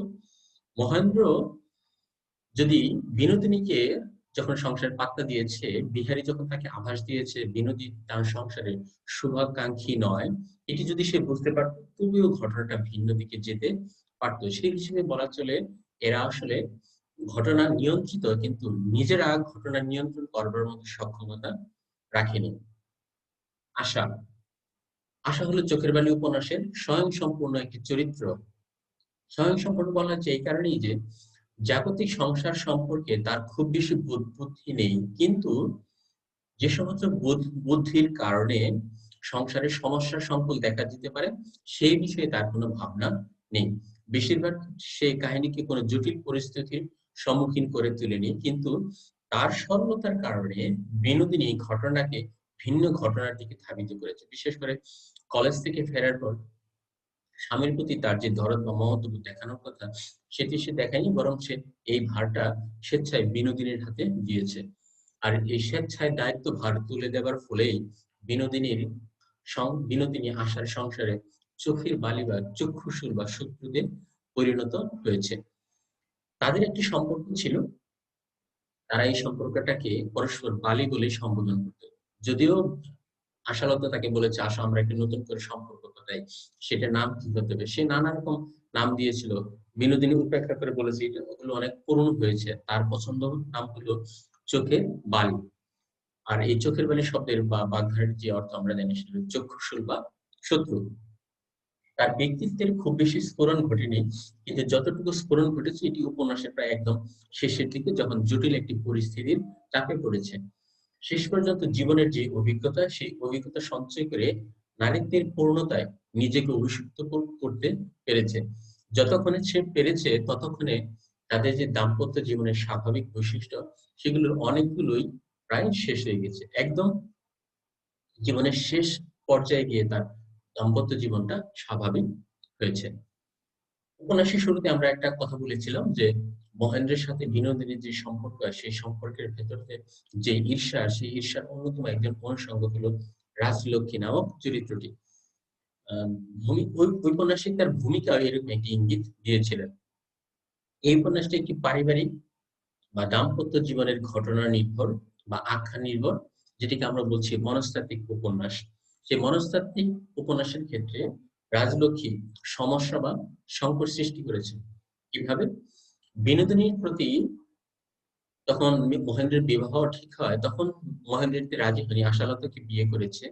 মহেন্দ্র যদি বিনোদিনীকে যখন সংসার পাত্তা দিয়েছে, বিহারী যখন তাকে আভাস দিয়েছে বিনোদী তার সংসারে শুভাকাঙ্ক্ষী নয়, এটি যদি সে বুঝতে পারত, তবুও ঘটনাটা ভিন্ন দিকে যেতে পারত। সেই হিসেবে বলা চলে এরা আসলে ঘটনা নিয়ন্ত্রিত, কিন্তু নিজেরা ঘটনা নিয়ন্ত্রণ করবার মতো সক্ষমতা রাখেনি। আশা আশা হলো চোখের বালি উপন্যাসের স্বয়ংসম্পূর্ণ একটি চরিত্র। স্বয়ংসম্পূর্ণ বলা হচ্ছে এই কারণেই যে জাগতিক সংসার সম্পর্কে তার খুব বেশি বুদ্ধি নেই, কিন্তু যে সমস্ত বুদ্ধির কারণে সংসারের সমস্যা সম্পদ দেখা দিতে পারে, সেই বিষয়ে তার কোনো ভাবনা নেই। বেশিরভাগ সেই কাহিনীকে কোনো জটিল পরিস্থিতির সম্মুখীন করে তুলেনি, কিন্তু তার সরলতার কারণে বিনোদিনী ঘটনাকে ভিন্ন ঘটনার দিকে ধাবিত করেছে। বিশেষ করে কলেজ থেকে ফেরার পর স্বামীর প্রতি তার যে দরদ বা মমত্ব দেখানোর কথা, সেটি সে দেখায়নি, বরং সে এই ভারটা স্বেচ্ছায় বিনোদিনীর হাতে দিয়েছে। আর এই স্বেচ্ছায় দায়িত্ব ভার তুলে দেবার ফলেই বিনোদিনী আশার সংসারে চোখের বালি বা চক্ষুশূল বা শত্রুতে পরিণত হয়েছে। তাদের একটি সম্পর্ক ছিল, তারা এই সম্পর্কটাকে পরস্পর বালি বলে সম্বোধন করত। যদিও আশালতা তাকে বলেছে আসো আমরা একটা নতুন করে সম্পর্ক কোথায়, সেটা নাম কি হতে হবে, সে নানা রকম নাম দিয়েছিল। বিনোদিনী উপেক্ষা করে বলেছে এটা ওগুলো অনেক পুরনো হয়েছে, তার পছন্দ নাম হলো চোখের বালি। আর এই চোখের বালি শব্দের বা বাগধারার যে অর্থ আমরা জানি সেটা চক্ষুশূল বা শত্রু। তার ব্যক্তিত্বের খুব বেশি স্ফোরণ ঘটেনি, কিন্তু যতটুকু স্ফোরণ ঘটেছে এটি উপন্যাসের প্রায় একদম শেষের দিকে, যখন জটিল একটি পরিস্থিতির চাপে পড়েছে। শেষ পর্যন্ত জীবনের যে অভিজ্ঞতা, সেই অভিজ্ঞতা সঞ্চয় করে নারীত্বের পূর্ণতায় নিজেকে অভিষিক্ত করতে পেরেছে। যতক্ষণে সে পেরেছে ততক্ষণে তাদের যে দাম্পত্য জীবনের স্বাভাবিক বৈশিষ্ট্য, সেগুলোর অনেকগুলোই প্রায় শেষ হয়ে গেছে। একদম জীবনের শেষ পর্যায়ে গিয়ে তার দাম্পত্য জীবনটা স্বাভাবিক হয়েছে। উপন্যাসের শুরুতে আমরা একটা কথা বলেছিলাম যে মহেন্দ্রের সাথে বিনোদিনীর যে সম্পর্ক, সেই সম্পর্কের ভেতরে যে ঈর্ষা, সেই ঈর্ষার অন্যতম একজন অনুষঙ্গ হলো রাজলক্ষ্মী নামক চরিত্রটি। ঔপন্যাসিক তার ভূমিকা এরকম একটি ইঙ্গিত দিয়েছিলেন। এই উপন্যাসটি একটি পারিবারিক বা দাম্পত্য জীবনের ঘটনা নির্ভর বা আখ্যা নির্ভর যেটিকে আমরা বলছি মনস্তাত্ত্বিক উপন্যাস। সেই মনস্তাত্ত্বিক উপন্যাসের ক্ষেত্রে রাজলক্ষ্মী সমস্যা বা সংকট সৃষ্টি করেছেন। কিভাবে? বিনোদিনীর প্রতি তখন মহেন্দ্রের বিবাহ ঠিক হয়, তখন মহেন্দ্র এতে রাজি হয়নি। আশালতাকে বিয়ে করেছে।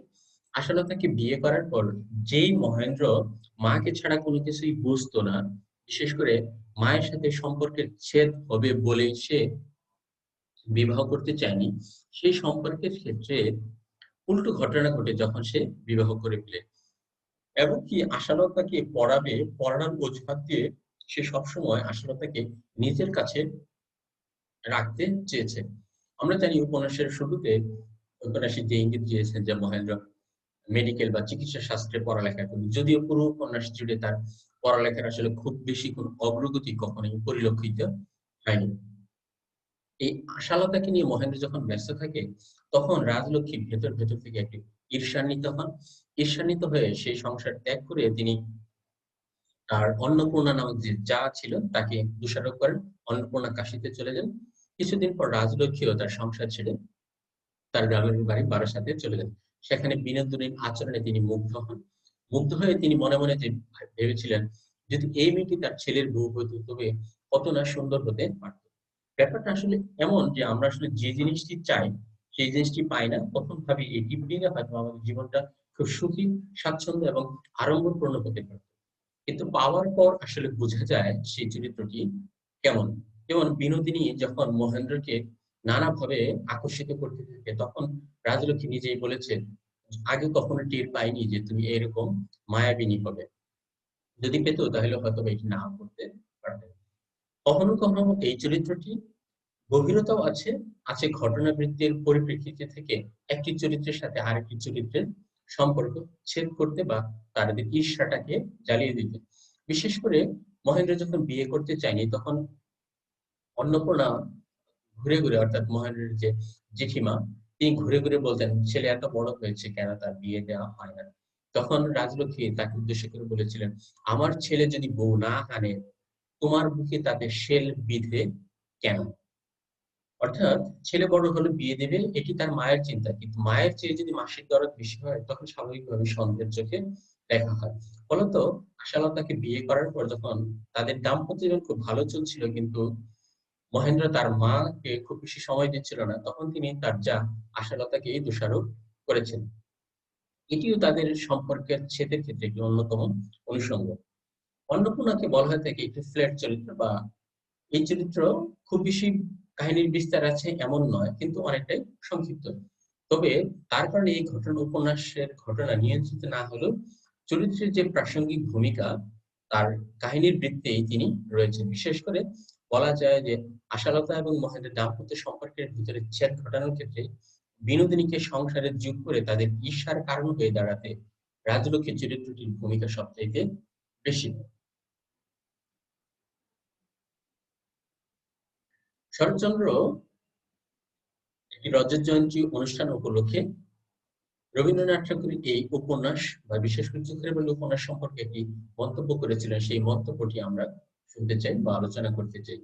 আশালতাকে বিয়ে করার পর যেই মহেন্দ্র মাকে ছাড়া কোনো কিছুই বুঝতো না, বিশেষ করে মায়ের সাথে সম্পর্কের ছেদ হবে বলে সে বিবাহ করতে চায়নি, সেই সম্পর্কের ক্ষেত্রে উল্টো ঘটনা ঘটে যখন সে বিবাহ করে ফেলে। এমনকি আশালতাকে পড়ানোর অজুহাত দিয়ে সে সবসময় আশালতাকে নিজের কাছে রাখতে চেয়েছে। আমরা জানি উপন্যাসের শুরুতে ঔপন্যাসিক যে ইঙ্গিত দিয়েছেন যে মহেন্দ্র মেডিকেল বা চিকিৎসা শাস্ত্রে পড়ালেখা করবে। যদিও পুরো উপন্যাস জুড়ে তার পড়ালেখার আসলে খুব বেশি কোনো অগ্রগতি কখনোই পরিলক্ষিত হয়নি। এই আশালতাকে নিয়ে মহেন্দ্র যখন ব্যস্ত থাকে, তখন রাজলক্ষ্মী ভেতর থেকে একটি ঈর্ষান্বিত হন। ঈর্ষান্বিত হয়ে সেই সংসার ত্যাগ করে তিনি আর অন্নপূর্ণা নামক যে ছিল তাকে দোষারোপ করেন। অন্নপূর্ণা কাশীতে চলে যান। কিছুদিন পর রাজলক্ষ্মীও তার সংসার ছেড়ে তার গ্রামের বাড়ি বারাসাতে চলে যান। সেখানে বিনোদিনীর আচরণে তিনি মুগ্ধ হন। মুগ্ধ হয়ে তিনি মনে যে ভেবেছিলেন, যদি এই মেয়েটি তার ছেলের বউ হতো তবে কত না সুন্দর হতে পারত। ব্যাপারটা আসলে এমন যে আমরা আসলে যে জিনিসটি চাই সেই জিনিসটি পাই না, তখন ভাবি এটি পেলে হয়তো আমাদের জীবনটা খুব সুখী, স্বাচ্ছন্দ্য এবং আড়ম্বরপূর্ণ হতে পারত। কিন্তু পাওয়ার পর আসলে বোঝা যায় সেই চরিত্রটি কেমন। যেমন বিনোদিনী যখন মহেন্দ্রকে নানাভাবে আকর্ষিত করতে থাকে, তখন রাজলক্ষ্মী নিজেই বলেছে, আগে কখনো টের পাইনি যে তুমি এরকম মায়াবিনী হবে। যদি পেত তাহলে হয়তো এটি না করতে পারবে। কখনো কখনো এই চরিত্রটি গভীরতাও আছে, আছে ঘটনাবৃত্তির পরিপ্রেক্ষিতে থেকে একটি চরিত্রের সাথে আরেকটি চরিত্রের সম্পর্ক ছেদ করতে বা তাদের ঈর্ষাটাকে জ্বালিয়ে দিতে। বিশেষ করে মহেন্দ্র যখন বিয়ে করতে চায়নি, তখন অন্নপূর্ণা ঘুরে অর্থাৎ মহেন্দ্রের যে জেঠিমা, তিনি ঘুরে বলতেন, ছেলে এত বড় হয়েছে কেন তার বিয়ে দেওয়া হয় না। তখন রাজলক্ষ্মী তাকে উদ্দেশ্য করে বলেছিলেন, আমার ছেলে যদি বউ না আনে, তোমার বুকে তাতে শেল বিঁধে কেন? অর্থাৎ ছেলে বড় হলে বিয়ে দেবে, এটি তার মায়ের চিন্তা। কিন্তু মায়ের চেয়ে যদি মাসিক দরদ বেশি হয়, তখন স্বাভাবিকভাবে সন্দেহের চোখে দেখা হয়। ফলত আশালতাকে বিয়ে করার পর যখন তাদের দাম্পত্য জীবন খুব ভালো চলছিল, কিন্তু মহেন্দ্র তার মাকে খুব বেশি সময় দিচ্ছিল না, তখন তিনি তার আশালতাকে দোষারোপ করেছেন। এটিও তাদের সম্পর্কের ছেদের ক্ষেত্রে একটি অন্যতম অনুষঙ্গ। অন্নপূর্ণাকে বলা হয়ে থাকে একটি ফ্ল্যাট চরিত্র, বা এই চরিত্র খুব বেশি কাহিনীর বিস্তার আছে এমন নয়, কিন্তু অনেকটাই সংক্ষিপ্ত। তবে তার কারণে এই উপন্যাসের ঘটনা নিয়ন্ত্রিত না হলেও চরিত্রের যে প্রাসঙ্গিক ভূমিকা তার কাহিনীর বৃত্তেই তিনি রয়েছেন। বিশেষ করে বলা যায় যে আশালতা এবং মহেন্দ্রের দাম্পত্য সম্পর্কের ভিতরে ছেদ ঘটানোর ক্ষেত্রে বিনোদিনীকে সংসারে যোগ করে তাদের ঈর্ষার কারণ হয়ে দাঁড়াতে রাজলক্ষ্মী চরিত্রটির ভূমিকা সবচাইতে বেশি। শরৎচন্দ্র একটি রজত জয়ন্তী অনুষ্ঠান উপলক্ষে রবীন্দ্রনাথ ঠাকুর এই উপন্যাস বা বিশেষ করে চোখের বালি উপন্যাস সম্পর্কে একটি মন্তব্য করেছিলেন। সেই মন্তব্যটি আমরা শুনতে চাই বা আলোচনা করতে চাই।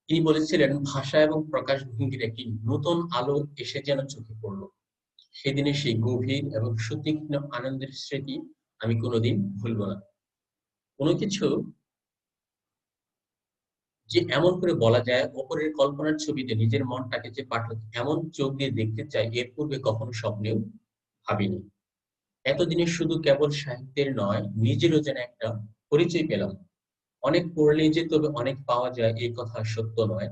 তিনি বলেছিলেন, ভাষা এবং প্রকাশভঙ্গির একটি নতুন আলো এসে যেন চোখে পড়ল। সেদিনের সেই গভীর এবং সুতীক্ষ্ণ আনন্দের স্মৃতি আমি কোনোদিন ভুলব না। কোনো কিছু যে এমন করে বলা যায়, অপরের কল্পনার ছবিতে নিজের মনটাকে যে পাঠক এমন চোখ দিয়ে দেখতে চায়, এর পূর্বে কখনো স্বপ্নেও ভাবিনি। এতদিনে শুধু কেবল সাহিত্যের নয়, নিজেরও যেন একটা পরিচয় পেলাম। অনেক পড়লেই যে তবে অনেক পাওয়া যায় এই কথা সত্য নয়।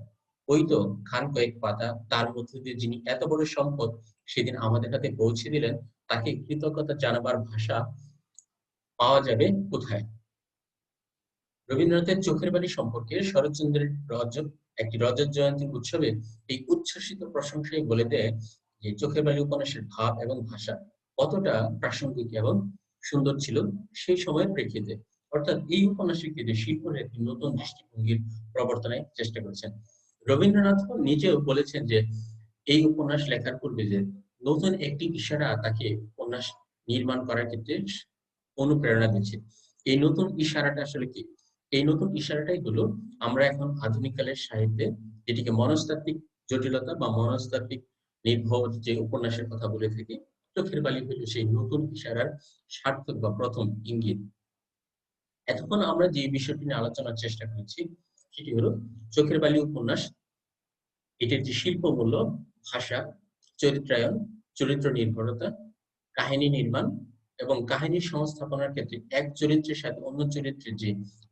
ওই তো খান কয়েক পাতা, তার মধ্যে দিয়ে যিনি এত বড় সম্পদ সেদিন আমাদের হাতে পৌঁছে দিলেন, তাকে কৃতজ্ঞতা জানাবার ভাষা পাওয়া যাবে কোথায়? রবীন্দ্রনাথের চোখের বালি সম্পর্কে শরৎচন্দ্রের একটি রজত জয়ন্তী উৎসবে এই উচ্ছ্বসিত প্রশংসাই বলে দেয় যে চোখের বালি উপন্যাসের ভাব এবং ভাষা কতটা প্রাসঙ্গিক এবং সুন্দর ছিল সেই সময়ের প্রেক্ষিতে। অর্থাৎ এই উপন্যাসের ক্ষেত্রে শিল্পের একটি নতুন দৃষ্টিভঙ্গির প্রবর্তনের চেষ্টা করেছেন। রবীন্দ্রনাথ নিজেও বলেছেন যে এই উপন্যাস লেখার পূর্বে যে নতুন একটি ইশারা তাকে উপন্যাস নির্মাণ করার ক্ষেত্রে অনুপ্রেরণা দিচ্ছে। এই নতুন ইশারাটা আসলে কি? এই নতুন ইশারাটাই হলো আমরা এখন আধুনিক কালের সাহিত্যে যেটিকে মনস্তাত্ত্বিক জটিলতা বা মনস্তাত্ত্বিক নির্ভর যে উপন্যাসের কথা বলে থাকি, চোখের বালি হইল সেই নতুন ইশারার সার্থক বা প্রথম ইঙ্গিত। এতক্ষণ আমরা যে বিষয়টি নিয়ে আলোচনার চেষ্টা করেছি সেটি হলো চোখের বালি উপন্যাস। এটির যে শিল্প মূল্য, ভাষা, চরিত্রায়ন, চরিত্র নির্ভরতা, কাহিনী নির্মাণ এবং কাহিনীর সংস্থাপনার ক্ষেত্রে এক চরিত্রের সাথে অন্য চরিত্রের যে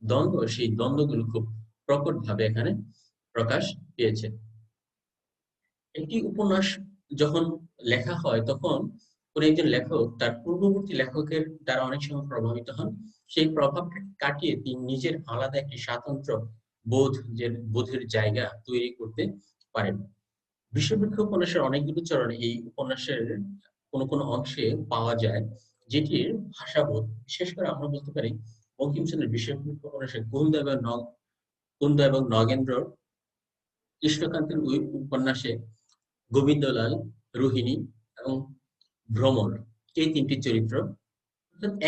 দ্বন্দ্ব, সেই দ্বন্দ্বগুলো খুব প্রকটভাবে এখানে প্রকাশ পেয়েছে। একটি উপন্যাস যখন লেখা হয় তখন কোন একজন লেখক তার পূর্ববর্তী লেখকের দ্বারা অনেক সময় প্রভাবিত হন। সেই প্রভাবটাকে কাটিয়ে তিনি নিজের আলাদা একটি স্বাতন্ত্র্য বোধের জায়গা তৈরি করতে পারেন। বিশ্ববৃক্ষ উপন্যাসের অনেকগুলো চরণ এই উপন্যাসের কোন কোন অংশে পাওয়া যায়, যেটির ভাষাবোধ, বিশেষ করে আমরা বলতে পারি বঙ্কিমচন্দ্রের বিশ্ববৃক্ষ উপন্যাসের কুন্দ এবং নগেন্দ্র, কৃষ্ণকান্তের ওই উপন্যাসে গোবিন্দলাল, রোহিণী এবং ভ্রমর, এই তিনটি চরিত্র।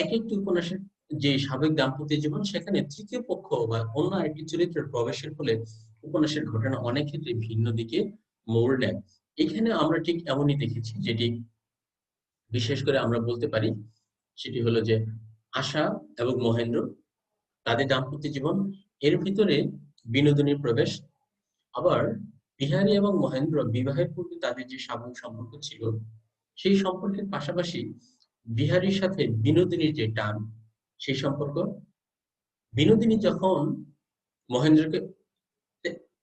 এক একটি উপন্যাসের যে স্বাভাবিক দাম্পত্য জীবন, সেখানে তৃতীয় পক্ষ বা অন্য আরেকটি চরিত্রের প্রবেশের ফলে উপন্যাসের ঘটনা অনেক ক্ষেত্রে ভিন্ন দিকে মোড় নেয়। এখানে আমরা ঠিক এমনই দেখেছি, যেটি বিশেষ করে আমরা বলতে পারি সেটি হলো যে আশা এবং মহেন্দ্র, তাদের দাম্পত্য জীবন, এর ভিতরে বিনোদিনীর প্রবেশ। আবার বিহারী এবং মহেন্দ্র বিবাহের পূর্বে তাদের যে স্বাভাবিক সম্পর্ক ছিল, সেই সম্পর্কের পাশাপাশি বিহারীর সাথে বিনোদিনীর যে টান, সেই সম্পর্ক। বিনোদিনী যখন মহেন্দ্রকে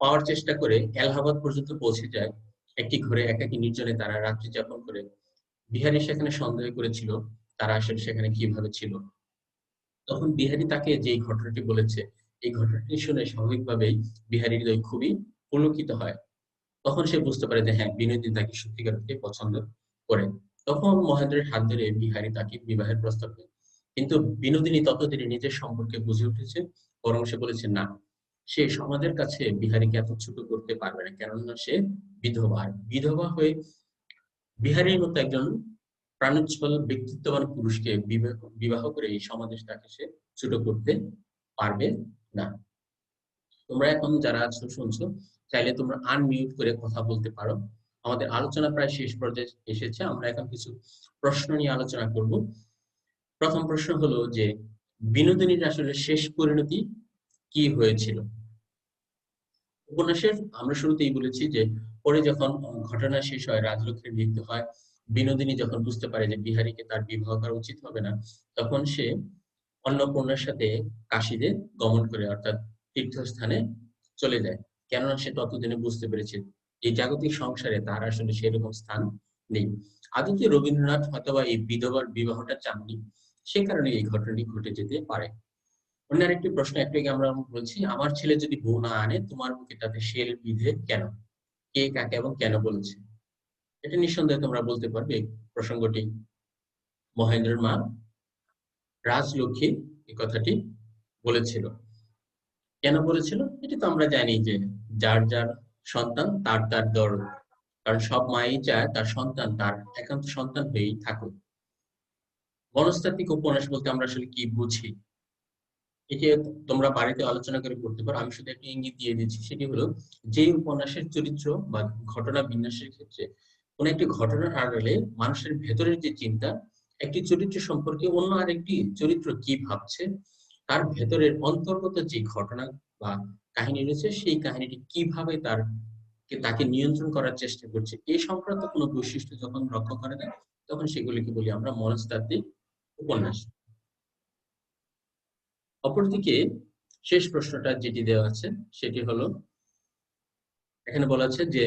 পাওয়ার চেষ্টা করে এলাহাবাদ পর্যন্ত পৌঁছে যায়, একটি ঘরে একাকী নির্জনে তারা রাত্রি যাপন করে, বিহারী সেখানে সন্দেহ করেছিল তারা আসলে সেখানে কিভাবে ছিল। তখন বিহারী তাকে যে ঘটনাটি বলেছে, এই ঘটনাটি শুনে স্বাভাবিকভাবেই বিহারীর হৃদয় খুবই পুলকিত হয়। তখন সে বুঝতে পারে যে হ্যাঁ, বিনোদিনী তাকে সত্যিকার অর্থে পছন্দ করে। তখন মহেন্দ্রের হাত ধরে বিহারী তাকে বিবাহের প্রস্তাব দেয়। কিন্তু বিনোদিনী ততদিনে নিজের সম্পর্কে বুঝে উঠেছে, বরং সে বলেছে না, সে সমাজের কাছে বিহারীকে এত ছোট করতে পারবে না, কেননা সে বিধবা। আর বিধবা হয়ে বিহারীর মতো একজন প্রাণোজ্জ্বল ব্যক্তিত্ববান পুরুষকে বিবাহ করে এই সমাজে তাকে সে ছোট করতে পারবে না। তোমরা এখন যারা আছো শুনছো, চাইলে তোমরা আনমিউট করে কথা বলতে পারো। আমাদের আলোচনা প্রায় শেষ পর্যায়ে এসেছে, আমরা এখন কিছু প্রশ্ন নিয়ে আলোচনা করব। প্রথম প্রশ্ন হলো যে বিনোদিনীর আসলে শেষ পরিণতি কি হয়েছিল? উপন্যাসের আমরা শুরুতেই বলেছি যে পরে যখন ঘটনা শেষ হয়, রাজলক্ষ্মীর মৃত্যু হয়, বিনোদিনী যখন বুঝতে পারে যে বিহারীকে তার বিবাহ করা উচিত হবে না, তখন সে অন্নপূর্ণার সাথে কাশীতে গমন করে, অর্থাৎ তীর্থস্থানে চলে যায়। কেননা সে ততদিনে বুঝতে পেরেছে এই জাগতিক সংসারে তার আসলে সেরকম স্থান নেই। আদিতে রবীন্দ্রনাথ হয়তোবা এই বিধবার বিবাহটা চাননি, সে কারণে এই ঘটনাটি ঘটে যেতে পারে। অন্য আরেকটি প্রশ্ন, একটু আগে আমরা বলছি, আমার ছেলে যদি বউ না আনে, তোমার বুকে তাতে শেল বিধে কেন? কে, কাকে এবং কেন বলেছে? এটা নিঃসন্দেহে তোমরা বলতে পারবে এই প্রসঙ্গটি মহেন্দ্রের মা রাজলক্ষ্মী এই কথাটি বলেছিল। কেন বলেছিল এটা তো আমরা জানি, যে যার যার সন্তান তার তার দরদ। কারণ সব মাই চায় তার সন্তান তার একান্ত সন্তান হয়েই থাকুক। মনস্তাত্ত্বিক উপন্যাস বলতে আমরা আসলে কি বুঝি, এটি তোমরা বাড়িতে আলোচনা করে পড়তে পারো। আমি শুধু একটা ইঙ্গিত দিয়ে দিচ্ছি, সেটি হলো যে উপন্যাসের চরিত্র বা ঘটনা বিন্যাসের ক্ষেত্রে কোন একটি ঘটনার আড়ালে মানুষের ভেতরের যে চিন্তা, একটি চরিত্র সম্পর্কে অন্য আরেকটি চরিত্র কি ভাবছে, তার ভেতরের অন্তর্গত যে ঘটনা বা কাহিনী রয়েছে, সেই কাহিনীটি কিভাবে তাকে নিয়ন্ত্রণ করার চেষ্টা করছে, এই সংক্রান্ত কোনো বৈশিষ্ট্য যখন লক্ষ্য করে না, তখন সেগুলিকে বলি আমরা মনস্তাত্ত্বিক উপন্যাস। অপরদিকে শেষ প্রশ্নটা যেটি দেওয়া আছে সেটি হলো, এখানে বলা আছে যে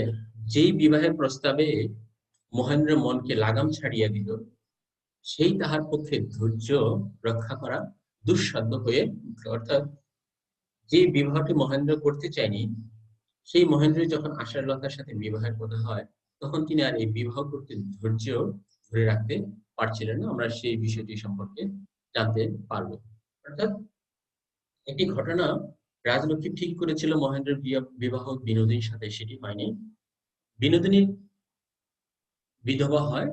যেই বিবাহের প্রস্তাবে মহেন্দ্র মনকে লাগাম ছাড়িয়া দিল, সেই তাহার পক্ষে ধৈর্য রক্ষা করা দুঃসাধ্য হয়ে উঠল। অর্থাৎ যে বিবাহটি মহেন্দ্র করতে চায়নি, সেই মহেন্দ্র যখন আশালতার সাথে বিবাহের কথা হয়, তখন তিনি আর এই বিবাহ করতে ধৈর্য ধরে রাখতে পারছিলেন না। আমরা সেই বিষয়টি সম্পর্কে জানতে পারবো। অর্থাৎ একটি ঘটনা, রাজলক্ষ্মী ঠিক করেছিল মহেন্দ্রের বিবাহ বিনোদিনীর সাথে, সেটি হয়নি। বিনোদিনীর বিধবা হয়।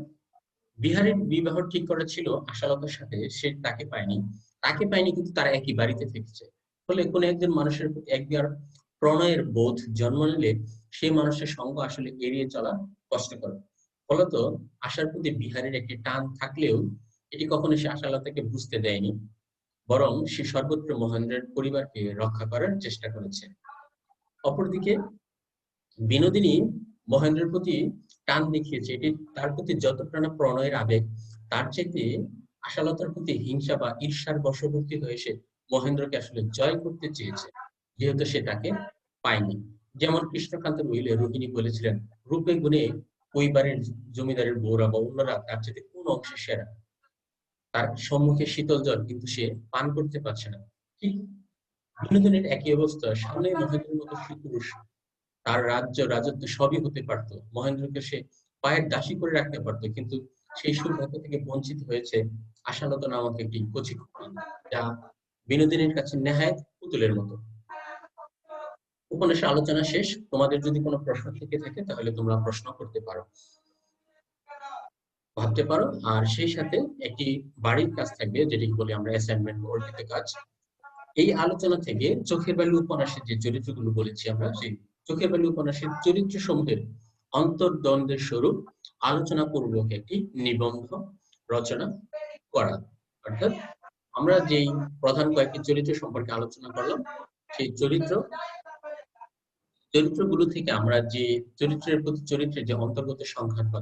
বিহারীর বিবাহ ঠিক করা ছিল আশালতার সাথে, সে তাকে পায়নি। তাকে পায়নি কিন্তু তারা একই বাড়িতে থেকেছে। ফলে কোন একজন মানুষের প্রতি একবার প্রণয়ের বোধ জন্ম নিলে সেই মানুষের সঙ্গ আসলে এড়িয়ে চলা কষ্টকর। ফলত আশার প্রতি বিহারীর একটি টান থাকলেও এটি কখনো সে আশালতাকে বুঝতে দেয়নি, বরং সে সর্বত্র মহেন্দ্রের পরিবারকে রক্ষা করার চেষ্টা করেছে। অপরদিকে বিনোদিনী মহেন্দ্রের প্রতি টান দেখিয়েছে, এটি তার প্রতি যতটা না প্রণয়ের আবেগ, তার চাইতে আশালতার প্রতি হিংসা বা ঈর্ষার বশবর্তী হয়ে সে মহেন্দ্রকে আসলে জয় করতে চেয়েছে, যেহেতু সে তাকে পায়নি। যেমন কৃষ্ণকান্তের উইলে রোহিণী বলেছিলেন, রূপে গুণে ওই বাড়ির জমিদারের বউরা বা অন্যরা তার চাইতে কোন অংশে সেরা, তার সম্মুখে শীতল জল কিন্তু সে পান করতে পারছে না। ঠিক বিনোদিনীর একই অবস্থা, সামনে মহেন্দ্রের মতো সুপুরুষ, তার রাজ্য রাজত্ব সবই হতে পারত, মহেন্দ্রকে সে পায়ের দাসী করে রাখতে পারত, কিন্তু সেই সৌভাগ্য থেকে বঞ্চিত হয়েছে আশালতা নামক একটি কচি খুকি, যা বিনোদিনীর কাছে নেহায়েত পুতুলের মতো। উপন্যাসের আলোচনা শেষ। তোমাদের যদি কোনো প্রশ্ন থেকে থাকে তাহলে তোমরা প্রশ্ন করতে পারো, ভাবতে পারো। আর সেই সাথে একটি বাড়ির কাজ থাকবে, যেটিকে বলি আমরা অ্যাসাইনমেন্ট বা অর্পিত কাজ। এই আলোচনা থেকে চোখের বালি উপন্যাসের যে চরিত্রগুলো বলেছি আমরা, সেই চোখের বালি উপন্যাসের চরিত্র সমূহের অন্তর্দ্বন্দ্বের স্বরূপ আলোচনা পূর্বক একটি নিবন্ধ রচনা করা। অর্থাৎ আমরা যেই প্রধান কয়েকটি চরিত্র সম্পর্কে আলোচনা করলাম, সেই চরিত্রগুলো থেকে আমরা যে চরিত্রের প্রতি চরিত্রের যে অন্তর্গত সংঘাত বা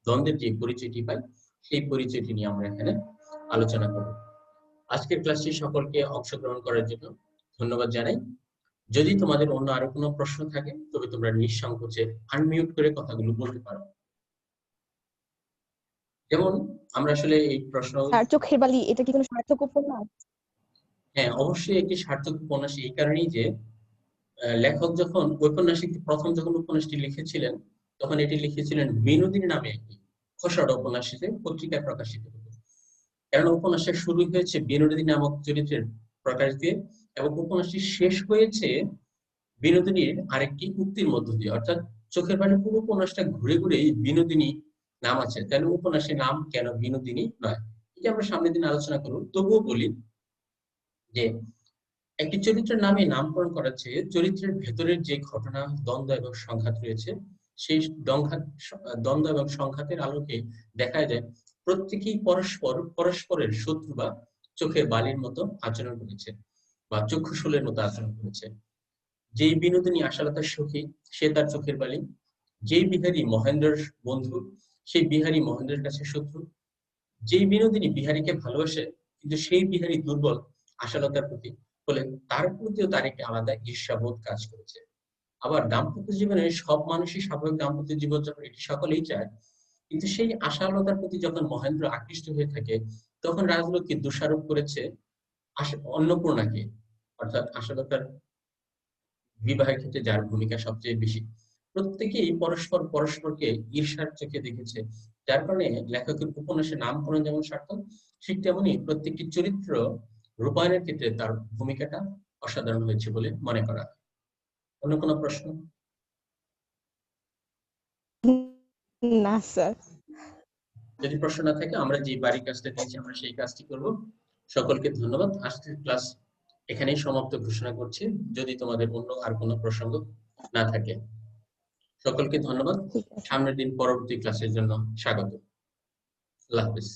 দ্বন্দ্বের যে পরিচয়টি পাই, সেই পরিচয়টি নিয়ে আমরা এখানে আলোচনা করব। আজকের ক্লাসটি সকলকে অংশগ্রহণ করার জন্য ধন্যবাদ জানাই। যদি তোমাদের অন্য আরো কোনো প্রশ্ন থাকে তবে তোমরা নিঃসংকোচে আনমিউট করে কথাগুলো বলতে পারো। যেমন আমরা আসলে এই প্রশ্ন, চোখের বালি এটা কি কোনো সার্থক উপন্যাস? হ্যাঁ, অবশ্যই একটি সার্থক উপন্যাস, এই কারণেই যে লেখক যখন ঔপন্যাসিক প্রথম যখন উপন্যাসটি লিখেছিলেন, তখন এটি লিখেছিলেন বিনোদিনী নামে একটি খসড়া উপন্যাস হিসেবে পত্রিকায় প্রকাশিত হতো। কারণ উপন্যাসের শুরু হয়েছে বিনোদিনী নামক চরিত্রের প্রকাশ দিয়ে, এবং উপন্যাসটি শেষ হয়েছে বিনোদিনীর আরেকটি উক্তির মধ্য দিয়ে। অর্থাৎ চোখের বালি পুরো উপন্যাসটা ঘুরে ঘুরে বিনোদিনী নাম আছে, তাহলে উপন্যাসের নাম কেন বিনোদিনী নয়, এটা আমরা সামনের দিন আলোচনা করব। তবুও বলি যে একটি চরিত্রের নামে নামকরণ করার চেয়ে চরিত্রের ভেতরের যে ঘটনা, দ্বন্দ্ব এবং সংঘাত রয়েছে, সেই দ্বন্দ্ব এবং সংঘাতের আলোকে দেখা যায় প্রত্যেকেই পরস্পরের শত্রু বা চোখের বালির মতো আচরণ করেছে বা চক্ষুশূলের মতো আচরণ করেছে। যেই বিনোদিনী আশালতার সখী, সে তার চোখের বালি। যেই বিহারী মহেন্দ্রের বন্ধু, সেই বিহারী মহেন্দ্রের কাছে শত্রু। যেই বিনোদিনী বিহারীকে ভালোবাসে, কিন্তু সেই বিহারী দুর্বল আশালতার প্রতি, ফলে তার প্রতিও তার একটি আলাদা ঈর্ষাবোধ কাজ করেছে। আবার দাম্পত্য জীবনে সব মানুষই স্বাভাবিক দাম্পত্য জীবন যাপন, এটি সকলেই চায়, কিন্তু সেই আশালতার প্রতি যখন মহেন্দ্র আকৃষ্ট হয়ে থাকে, তখন রাজলক্ষ্মী দোষারোপ করেছে অন্নপূর্ণাকে, অর্থাৎ আশালতার বিবাহের ক্ষেত্রে যার ভূমিকা সবচেয়ে বেশি। প্রত্যেকেই পরস্পরকে ঈর্ষার চোখে দেখেছে, যার কারণে লেখকের উপন্যাসের নামকরণ যেমন সার্থক, ঠিক তেমনি প্রত্যেকটি চরিত্র রূপায়ণের ক্ষেত্রে তার ভূমিকাটা অসাধারণ হয়েছে বলে মনে করা হয়। অন্য কোনো প্রশ্ন? না স্যার। যদি প্রশ্ন না থাকে, আমরা যে বাড়ির কাজটা দিয়েছি আমরা সেই কাজটি করব। সকলকে ধন্যবাদ। আজকের ক্লাস এখানেই সমাপ্ত ঘোষণা করছি, যদি তোমাদের অন্য আর কোনো প্রসঙ্গ না থাকে। সকলকে ধন্যবাদ। সামনের দিন পরবর্তী ক্লাসের জন্য স্বাগত। আল্লাহ হাফেজ।